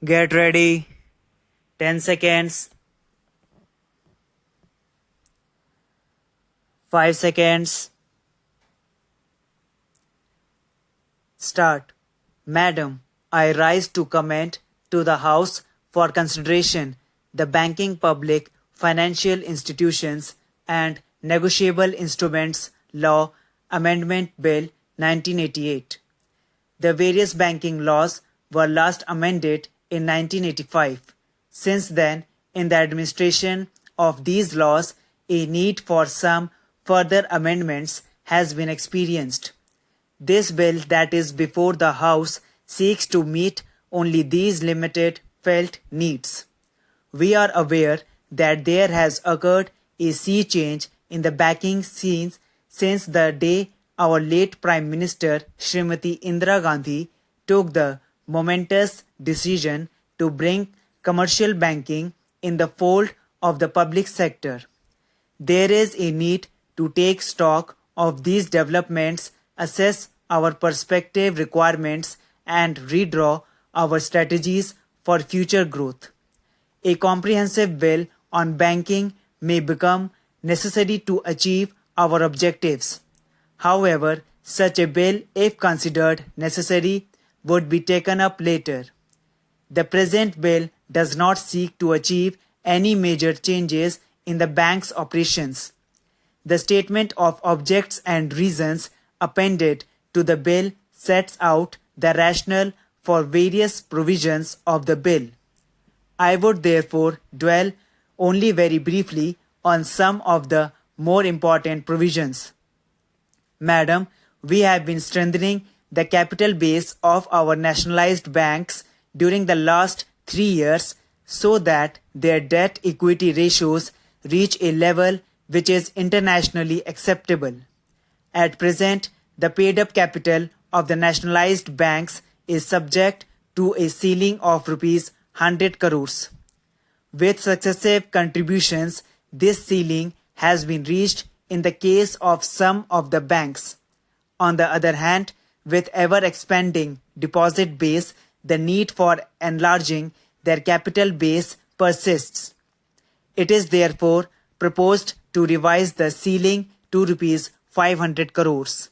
Get ready. 10 seconds. 5 seconds. Start. Madam, I rise to commend to the House for consideration the Banking Public Financial Institutions and Negotiable Instruments Law Amendment Bill 1988. The various banking laws were last amended in 1985. Since then, in the administration of these laws, a need for some further amendments has been experienced. This bill that is before the House seeks to meet only these limited felt needs. We are aware that there has occurred a sea change in the banking scenes since the day our late Prime Minister Srimati Indira Gandhi took the momentous decision to bring commercial banking in the fold of the public sector. There is a need to take stock of these developments, assess our prospective requirements, and redraw our strategies for future growth. A comprehensive bill on banking may become necessary to achieve our objectives. However, such a bill, if considered necessary, would be taken up later. The present bill does not seek to achieve any major changes in the bank's operations. The statement of objects and reasons appended to the bill sets out the rationale for various provisions of the bill. I would therefore dwell only very briefly on some of the more important provisions. Madam, we have been strengthening the capital base of our nationalized banks during the last 3 years so that their debt-equity ratios reach a level which is internationally acceptable. At present, the paid-up capital of the nationalized banks is subject to a ceiling of Rs 100 crores. With successive contributions, this ceiling has been reached in the case of some of the banks. On the other hand, with ever-expanding deposit base, the need for enlarging their capital base persists. It is therefore proposed to revise the ceiling to Rs 500 crores.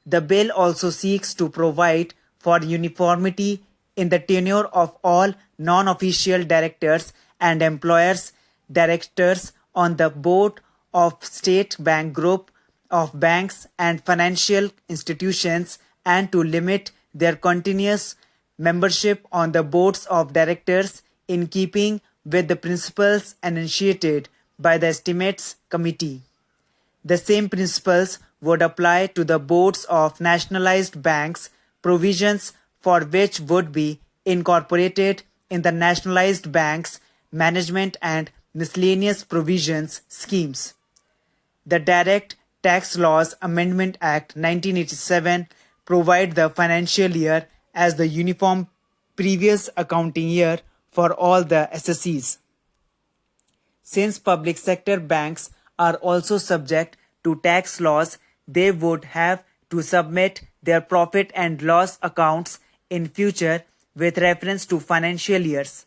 The bill also seeks to provide for uniformity in the tenure of all non-official directors and employers directors on the board of State Bank Group of banks and financial institutions and to limit their continuous membership on the boards of directors in keeping with the principles enunciated by the Estimates Committee. The same principles would apply to the boards of nationalized banks, provisions for which would be incorporated in the nationalized banks management and miscellaneous provisions schemes. The Direct Tax Laws Amendment Act 1987 provide the financial year as the uniform previous accounting year for all the SSEs. Since public sector banks are also subject to tax laws, they would have to submit their profit and loss accounts in future with reference to financial years.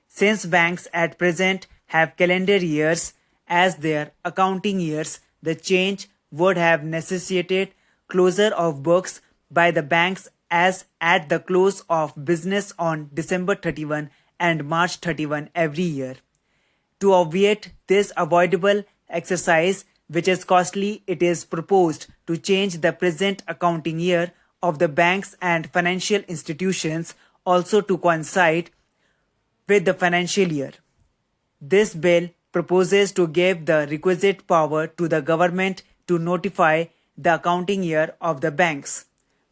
Since banks at present have calendar years as their accounting years, the change would have necessitated closure of books by the banks as at the close of business on December 31 and March 31 every year. To obviate this avoidable exercise, which is costly, it is proposed to change the present accounting year of the banks and financial institutions also to coincide with the financial year. This bill proposes to give the requisite power to the government to notify the accounting year of the banks.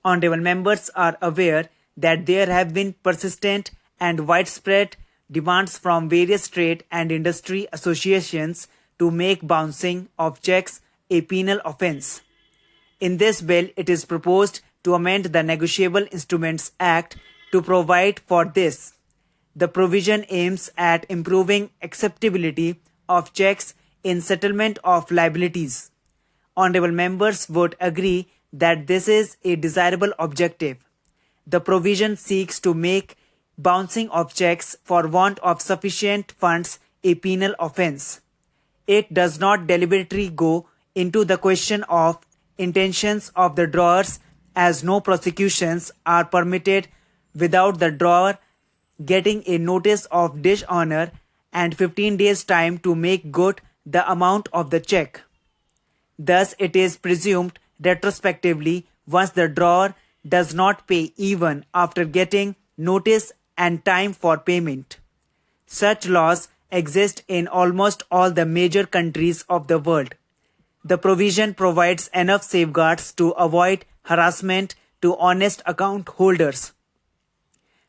Honorable members are aware that there have been persistent and widespread demands from various trade and industry associations to make bouncing of checks a penal offence. In this bill, it is proposed to amend the Negotiable Instruments Act to provide for this. The provision aims at improving acceptability of checks in settlement of liabilities. Honorable members would agree that this is a desirable objective. The provision seeks to make bouncing of checks for want of sufficient funds a penal offence. It does not deliberately go into the question of intentions of the drawers, as no prosecutions are permitted without the drawer getting a notice of dishonor and 15 days time to make good the amount of the check. Thus, it is presumed retrospectively once the drawer does not pay even after getting notice and time for payment. Such laws exist in almost all the major countries of the world. The provision provides enough safeguards to avoid harassment to honest account holders.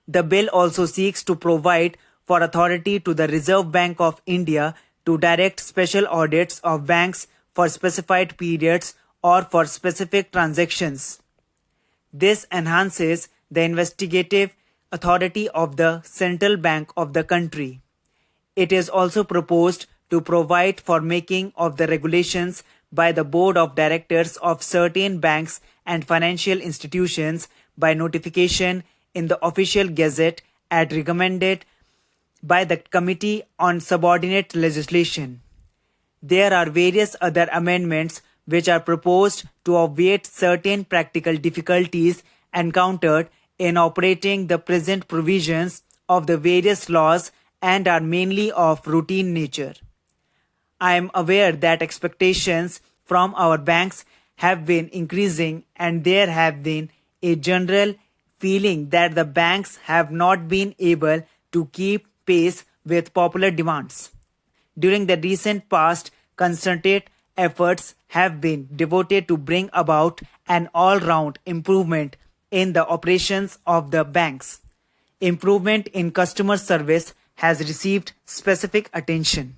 The bill also seeks to provide for authority to the Reserve Bank of India to direct special audits of banks for specified periods or for specific transactions. This enhances the investigative authority of the central bank of the country. It is also proposed to provide for making of the regulations by the board of directors of certain banks and financial institutions by notification in the official gazette as recommended by the Committee on Subordinate Legislation. There are various other amendments which are proposed to obviate certain practical difficulties encountered in operating the present provisions of the various laws and are mainly of routine nature. I am aware that expectations from our banks have been increasing and there have been a general feeling that the banks have not been able to keep pace with popular demands. During the recent past, concerted efforts have been devoted to bring about an all-round improvement in the operations of the banks. Improvement in customer service has received specific attention.